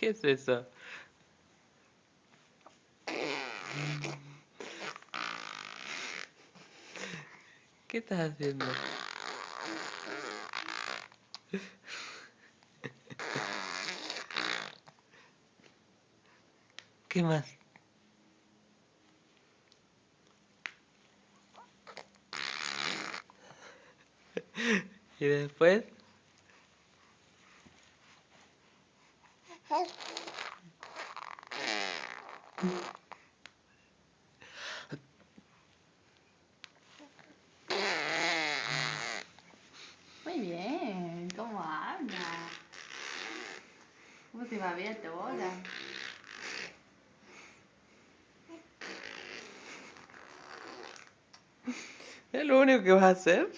¿Qué es eso? ¿Qué estás haciendo? ¿Qué más? ¿Y después? Muy bien, ¿cómo habla? ¿Cómo se va a ver ahora? ¿Es lo único que vas a hacer?